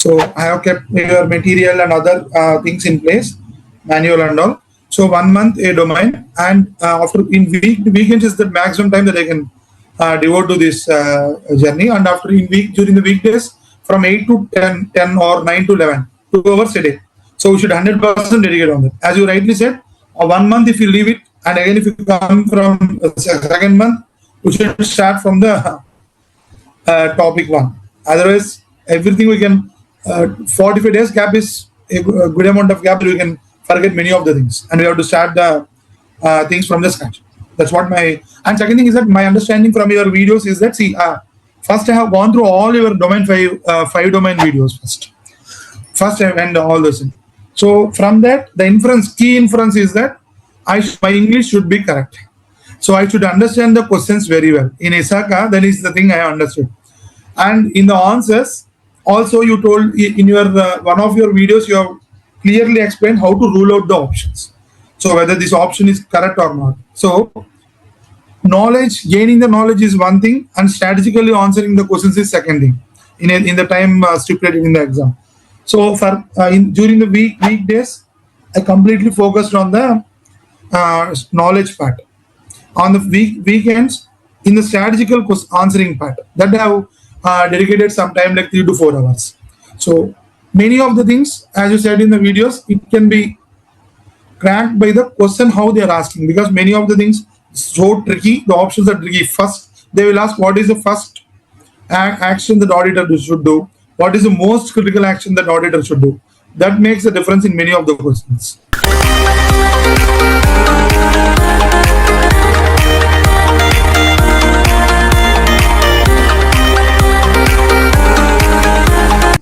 So I have kept your material and other things in place, manual and all. So 1 month a domain, and after in weekends is the maximum time that I can devote to this journey. And after during the weekdays from 8 to 10 or 9 to 11, 2 hours a day. So we should 100% dedicate on that. As you rightly said, 1 month if you leave it, and again if you come from second month, we should start from the topic 1. Otherwise, everything we can 45 days gap is a good amount of gap. We can forget many of the things, and we have to start the things from the scratch. That's what and second thing is that my understanding from your videos is that first I have gone through all your domain 5 domain videos first and all those things. So from that, the key inference is that my English should be correct. So I should understand the questions very well. In ISACA, that is the thing I understood. And in the answers, also you told in your one of your videos, you have clearly explained how to rule out the options. So whether this option is correct or not. So gaining the knowledge is one thing, and strategically answering the questions is second thing in the time stipulated in the exam. So for during the weekdays, I completely focused on the knowledge part. On the weekends, in the strategical answering part, that I have dedicated some time, like 3 to 4 hours. So many of the things, as you said in the videos, it can be cracked by the question how they are asking, because many of the things so tricky, the options are tricky. First, they will ask what is the first action that auditor should do, what is the most critical action that auditor should do. That makes a difference in many of the questions.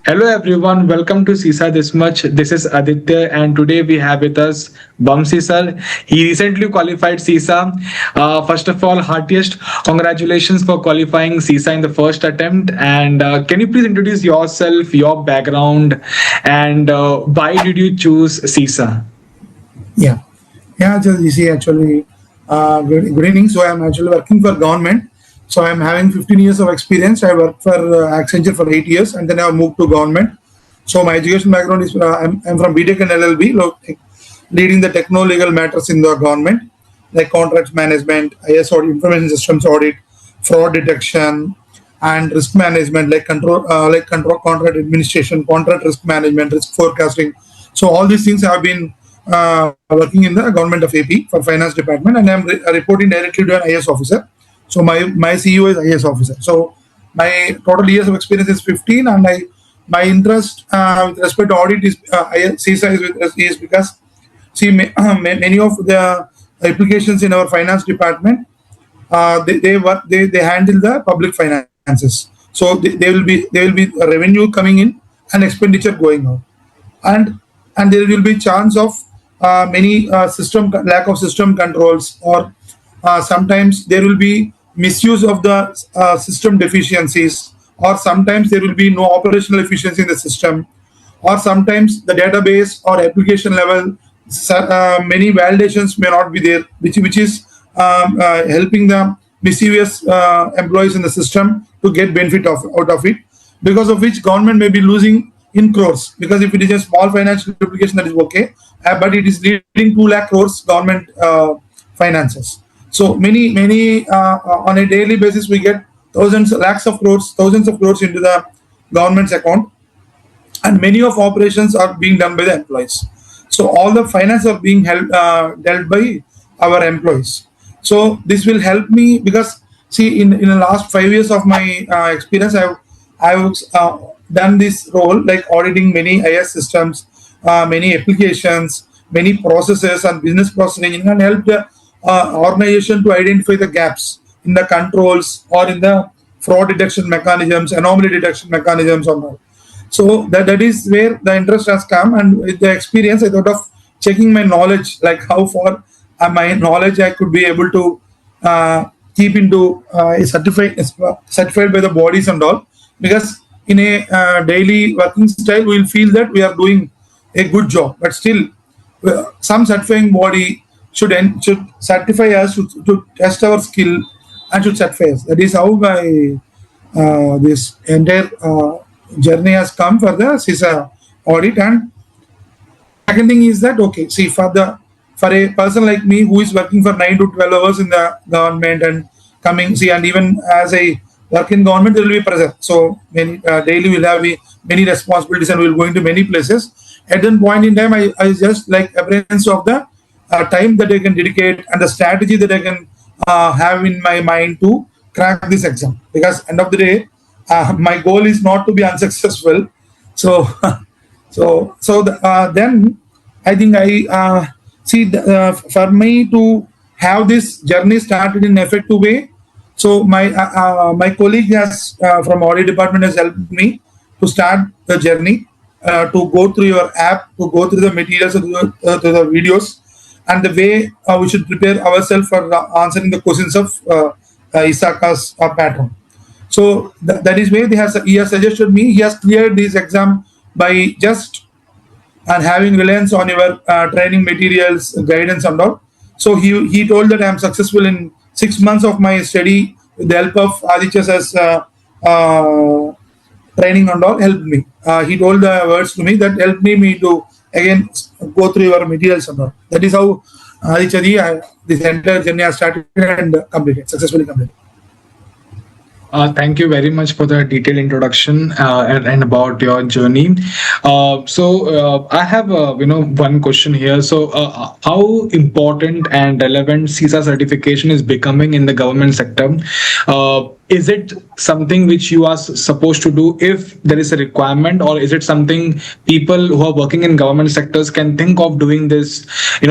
Hello everyone, welcome to CISA This Much. This is Aditya, and today we have with us Vamsi sir. He recently qualified CISA. First of all, heartiest congratulations for qualifying CISA in the first attempt. And can you please introduce yourself, your background, and why did you choose CISA? Yeah, just you see, actually, good evening. So I'm actually working for government. So I'm having 15 years of experience. I worked for Accenture for 8 years, and then I moved to government. So my education background is I'm from BTech and LLB, leading the techno-legal matters in the government, like contracts management, IS audit, Information Systems Audit, fraud detection, and risk management, like control contract administration, contract risk management, risk forecasting. So all these things have been working in the government of AP for finance department, and I'm reporting directly to an IS officer. So my CEO is IS officer. So my total years of experience is 15, and my interest with respect to audit is CISA is because many of the applications in our finance department they handle the public finances. So there will be revenue coming in and expenditure going out, and there will be chance of many lack of system controls, or sometimes there will be misuse of the system deficiencies, or sometimes there will be no operational efficiency in the system, or sometimes the database or application level many validations may not be there, which is helping the mischievous employees in the system to get benefit out of it, because of which government may be losing in crores. Because if it is a small financial application, that is okay, but it is leading 2 lakh crores government finances. So many on a daily basis we get thousands of crores into the government's account, and many of operations are being done by the employees. So all the finance are being dealt by our employees. So this will help me, because see, in the last 5 years of my experience, I've done this role, like auditing many IS systems, many applications, many processes and business process engineering, and helped the organization to identify the gaps in the controls or in the fraud detection mechanisms, anomaly detection mechanisms, or not. So that is where the interest has come, and with the experience, I thought of checking my knowledge, like how far my knowledge I could be able to keep into certified by the bodies and all. Because in a daily working style, we will feel that we are doing a good job, but still some certifying body should certify us to test our skill and should certify us. That is how this entire journey has come for the CISA audit. And second thing is that, okay, see, for a person like me who is working for 9 to 12 hours in the government and coming, see, and even as I work in government, there will be pressure. So many daily we'll have many responsibilities and we'll go into many places. At that point in time, I just like apprehensions of the time that I can dedicate and the strategy that I can have in my mind to crack this exam. Because end of the day, my goal is not to be unsuccessful. So then I think I see for me to have this journey started in effective way. So my colleague has from audit department has helped me to start the journey, to go through your app, to go through the materials, to the videos, and the way we should prepare ourselves for answering the questions of ISACA's pattern. So that is where he has suggested me. He has cleared this exam by just and having reliance on your training materials, guidance, and all. So he told that I am successful in 6 months of my study with the help of Aditya's training and all helped me. He told the words to me that helped me to again go through your materials and all. That is how Aditya this entire journey has started and successfully completed. Thank you very much for the detailed introduction and about your journey. I have one question here. So, how important and relevant CISA certification is becoming in the government sector? Is it something which you are supposed to do if there is a requirement, or is it something people who are working in government sectors can think of doing this,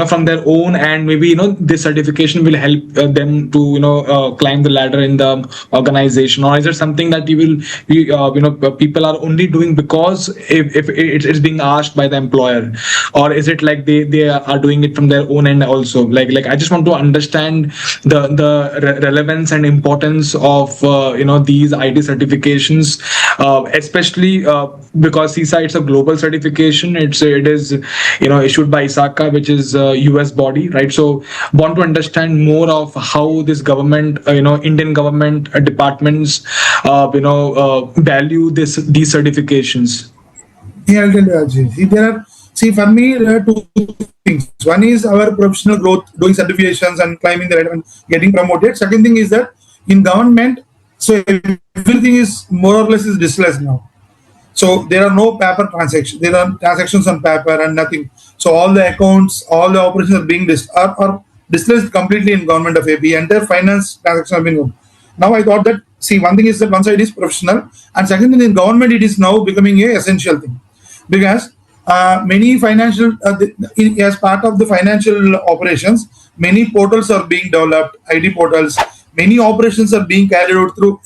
from their own, and maybe this certification will help them to climb the ladder in the organization, or is it something that people are only doing because if it's being asked by the employer, or is it like they are doing it from their own end also? Like I just want to understand the relevance and importance of these IT certifications, especially because CISA, it's a global certification. It is issued by ISACA, which is a US body, right? So want to understand more of how this government, Indian government departments, value these certifications. Yeah, I'll tell you, Ajay. For me, there are two things. One is our professional growth, doing certifications and climbing the ladder and getting promoted. Second thing is that in government, so everything is more or less is digitalized now. So there are no paper transactions. There are transactions on paper and nothing. So all the accounts, all the operations are being are digitalized completely in government of AP. Entire finance transactions are being done. Now I thought that, see, one thing is that one side is professional, and second thing in government it is now becoming a essential thing, because many financial as part of the financial operations, many portals are being developed, IT portals. Many operations are being carried out through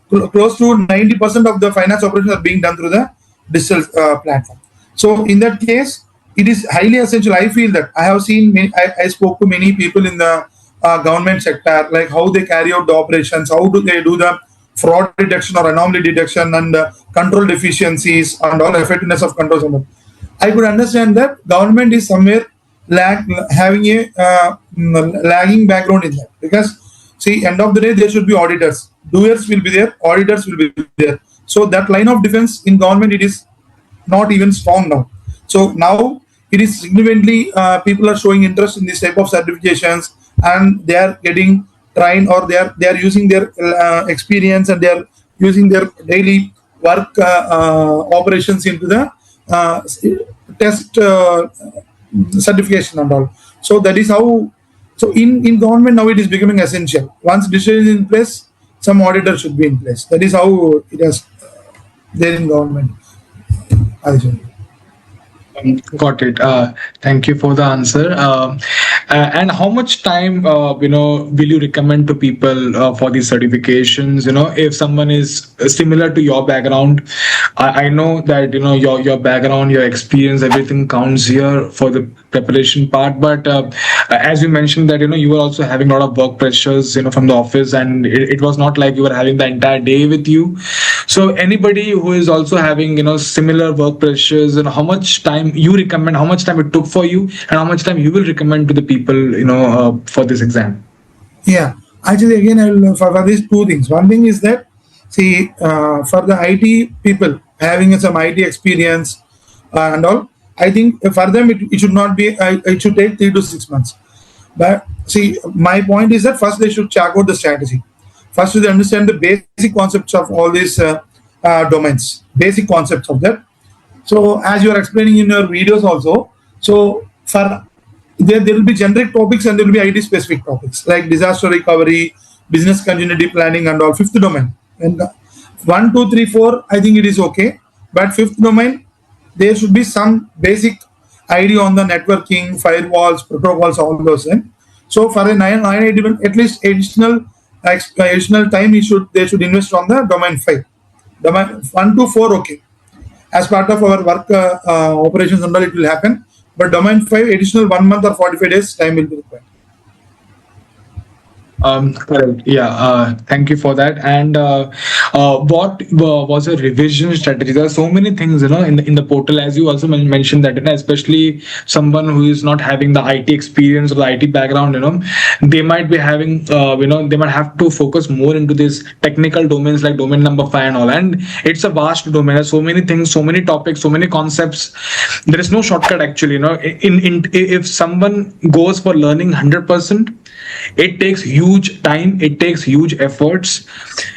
close to 90% of the finance operations are being done through the digital platform. So in that case, it is highly essential. I feel that I have seen I spoke to many people in the government sector, like how they carry out the operations, how do they do the fraud detection or anomaly detection and control deficiencies and all effectiveness of controls. I could understand that government is somewhere having a lagging background in that, because see, end of the day there should be auditors, doers will be there, auditors will be there. So that line of defense in government, it is not even strong now. So now it is significantly people are showing interest in this type of certifications, and they are getting trained, or they are using their experience, and they are using their daily work operations into the test certification and all. So that is how. So in government now it is becoming essential. Once decision is in place, some auditor should be in place. That is how it is there in government. Got it. Thank you for the answer. And how much time, will you recommend to people for these certifications? If someone is similar to your background, I know that your background, your experience, everything counts here for the preparation part. But as you mentioned that you were also having a lot of work pressures, from the office, and it was not like you were having the entire day with you. So anybody who is also having similar work pressures, and how much time you recommend, how much time it took for you, and how much time you will recommend to the people for this exam? Yeah, actually, again, I will for these two things. One thing is that See, for the IT people having some IT experience and all, I think for them it should not be. It should take 3 to 6 months. But see, my point is that first they should check out the strategy. First, they understand the basic concepts of all these domains, basic concepts of that. So, as you are explaining in your videos also, so for there will be generic topics and there will be IT specific topics like disaster recovery, business continuity planning, and all. Fifth domain and one, two, three, four. I think it is okay, but fifth domain there should be some basic idea on the networking, firewalls, protocols, all those things. So for a 981, at least additional time they should invest on the domain 5. Domain 1 to 4, okay. As part of our work operations and all, it will happen. But domain 5, additional 1 month or 45 days time will be required. Correct. Yeah. Thank you for that. And what was a revision strategy? There are so many things, in the portal, as you also mentioned that, especially someone who is not having the IT experience or the IT background, they might be having, they might have to focus more into these technical domains like domain number 5 and all. And it's a vast domain. There's so many things, so many topics, so many concepts. There is no shortcut actually. If someone goes for learning 100%, it takes huge time, it takes huge efforts,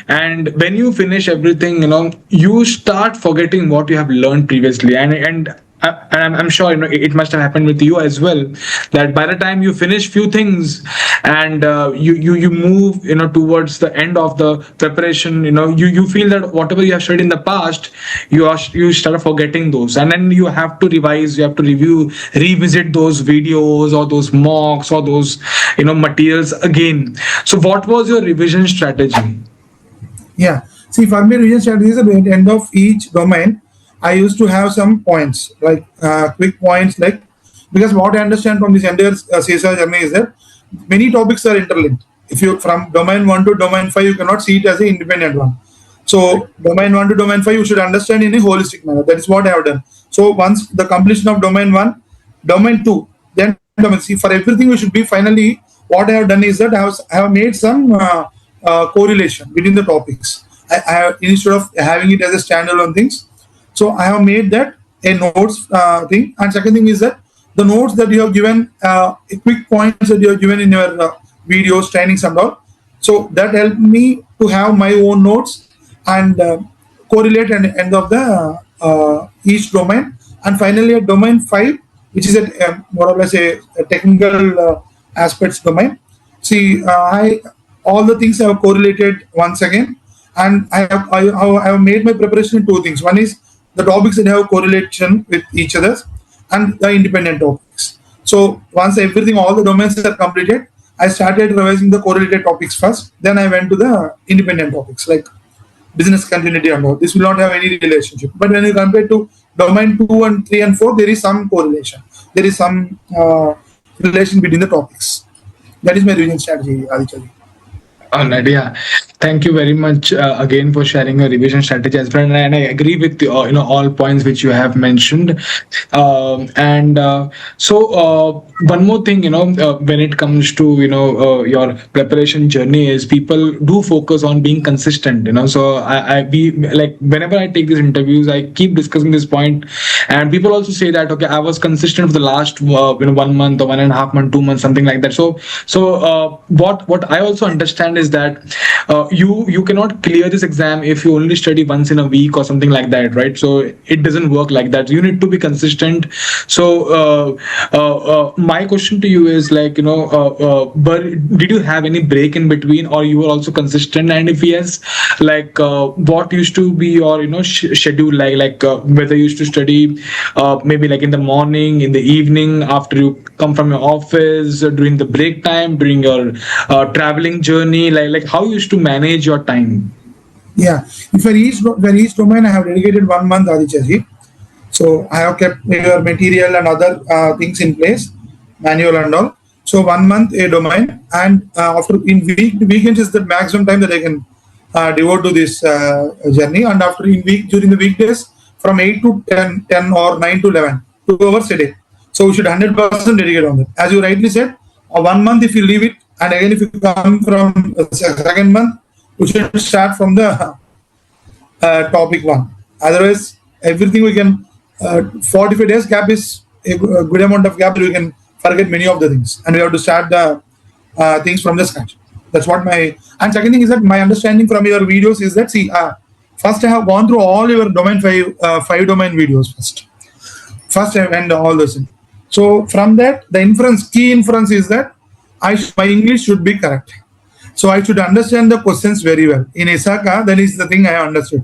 and when you finish everything, you start forgetting what you have learned previously. And I'm sure it must have happened with you as well, that by the time you finish few things and you move towards the end of the preparation, you feel that whatever you have studied in the past, you start forgetting those, and then you have to revise, you have to revisit those videos or those mocks or those materials again. So what was your revision strategy? Yeah. See, for me, revision strategy is at the end of each domain. I used to have some points, like quick points, like because what I understand from this entire CISA journey is that many topics are interlinked. If you from domain 1 to domain 5, you cannot see it as an independent one. So domain 1 to domain 5, you should understand in a holistic manner. That is what I have done. So once the completion of domain 1, domain 2, then domain C, for everything we should be finally, what I have done is that I have made some correlation between the topics. I have, instead of having it as a standalone things, so I have made that a notes thing. And second thing is that the notes that you have given, quick points that you have given in your videos, trainings and all. So that helped me to have my own notes and correlate at the end of the each domain. And finally at domain 5, which is a more or less a technical aspects domain. See, all the things I have correlated once again. And I have made my preparation in two things. One is the topics that have correlation with each other and the independent topics. So once everything, all the domains are completed, I started revising the correlated topics first. Then I went to the independent topics like business continuity and all. This will not have any relationship. But when you compare to domain 2 and 3 and 4, there is some correlation. There is some relation between the topics. That is my revision strategy, Aditya. All right, yeah. Thank you very much again for sharing your revision strategy as well. And I agree with all points which you have mentioned. So one more thing, when it comes to your preparation journey, is people do focus on being consistent. So we like whenever I take these interviews, I keep discussing this point, and people also say that okay, I was consistent for the last 1 month or 1.5 months, 2 months, something like that. So what I also understand is that you cannot clear this exam if you only study once in a week or something like that, right? So it doesn't work like that. You need to be consistent. So my question to you is like, but did you have any break in between, or you were also consistent? And if yes, like what used to be your schedule, like whether you used to study maybe like in the morning, in the evening, after you come from your office, during the break time, during your traveling journey, like how you used to manage your time? Yeah, for each domain I have dedicated 1 month, Aditya. So I have kept your material and other things in place, manual and all. So 1 month a domain, and after in weekends is the maximum time that I can devote to this journey. And after during the weekdays from 8 to 10 or 9 to 11, 2 hours a day. So we should 100% dedicate on that. As you rightly said, 1 month if you leave it, and again if you come from the second month, we should start from the topic one. Otherwise, everything we can 45 days gap is a good amount of gap. We can forget many of the things, and we have to start the things from the scratch. That's what my and second thing is that my understanding from your videos is that see, first I have gone through all your domain five domain videos first. First I went all this. So from that, the key inference is that my English should be correct. So I should understand the questions very well. In ISACA, that is the thing I understood.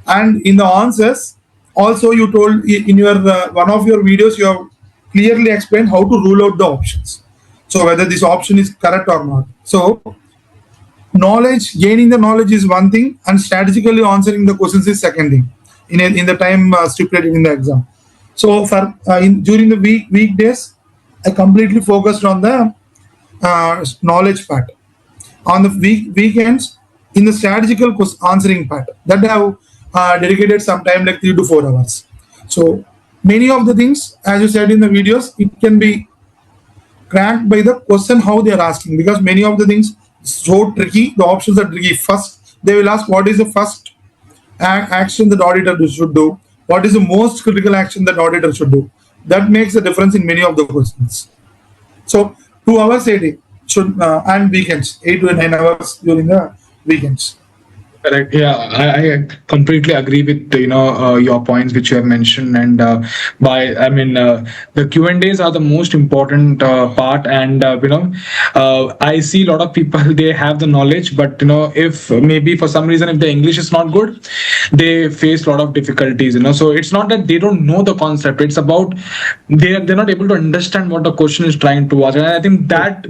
And in the answers, also you told in your one of your videos, you have clearly explained how to rule out the options. So whether this option is correct or not. So gaining the knowledge is one thing, and strategically answering the questions is second thing. In the time stipulated in the exam. So for during the weekdays, I completely focused on the knowledge part. On the weekends, in the strategical answering part, that I have dedicated some time like 3 to 4 hours. So many of the things, as you said in the videos, it can be cracked by the question how they are asking, because many of the things so tricky, the options are tricky. First, they will ask what is the first action that auditor should do, what is the most critical action that auditor should do. That makes a difference in many of the questions. So 2 hours a day should and weekends, 8 to 9 hours during the weekends. Correct. Yeah, I completely agree with your points which you have mentioned, and the Q&As are the most important part, and I see a lot of people they have the knowledge, but if maybe for some reason if the English is not good, they face a lot of difficulties. So it's not that they don't know the concept; it's about they're not able to understand what the question is trying to ask, and I think that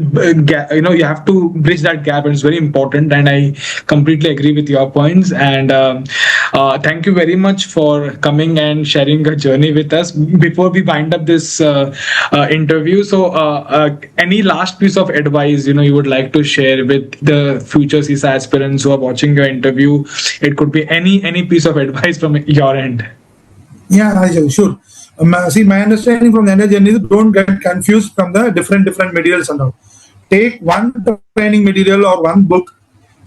you have to bridge that gap, and it's very important. And I completely agree with your points, and thank you very much for coming and sharing a journey with us. Before we wind up this interview, so any last piece of advice you would like to share with the future CISA aspirants who are watching your interview? It could be any piece of advice from your end. Yeah, Ajay, sure. See, my understanding from the entire journey is don't get confused from the different materials and all. Take one training material or one book.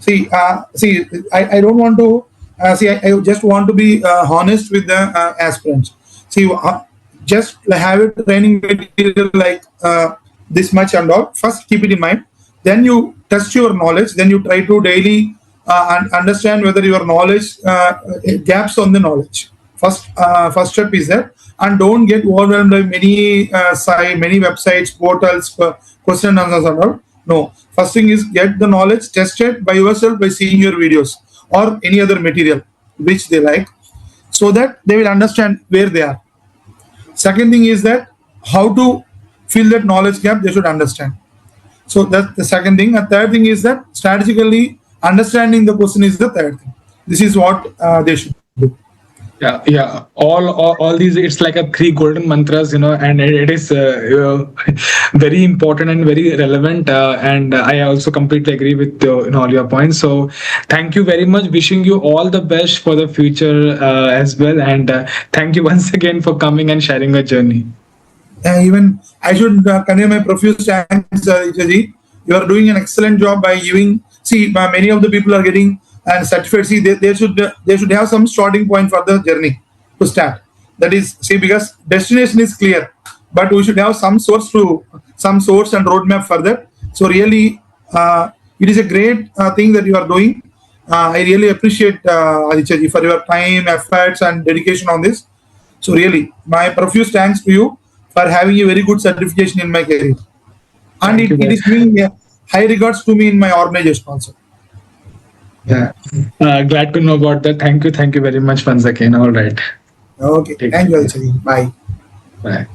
I don't want to I just want to be honest with the aspirants. Just have a training material like this much and all. First, keep it in mind. Then you test your knowledge. Then you try to daily and understand whether your knowledge gaps on the knowledge. First step is that, and don't get overwhelmed by many websites, portals, question answers and all. No, first thing is get the knowledge tested by yourself by seeing your videos or any other material which they like, so that they will understand where they are. Second thing is that how to fill that knowledge gap, they should understand. So that's the second thing. And third thing is that strategically understanding the question is the third thing. This is what they should do. Yeah. All these, it's like a 3 golden mantras, and it is very important and very relevant. And I also completely agree with all your points. So thank you very much. Wishing you all the best for the future as well. And thank you once again for coming and sharing your journey. Even I should convey my profuse thanks, Ichaji. You are doing an excellent job by giving. Many of the people are getting and certified. They should have some starting point for the journey to start. That is, because destination is clear, but we should have some source and roadmap for that. So really, it is a great thing that you are doing. I really appreciate Aditya for your time, efforts, and dedication on this. So really, my profuse thanks to you for having a very good certification in my career, and it is giving high regards to me in my organization also. Yeah, glad to know about that. Thank you very much once again. All right. Okay. Thank you, Aditya. Bye. Bye.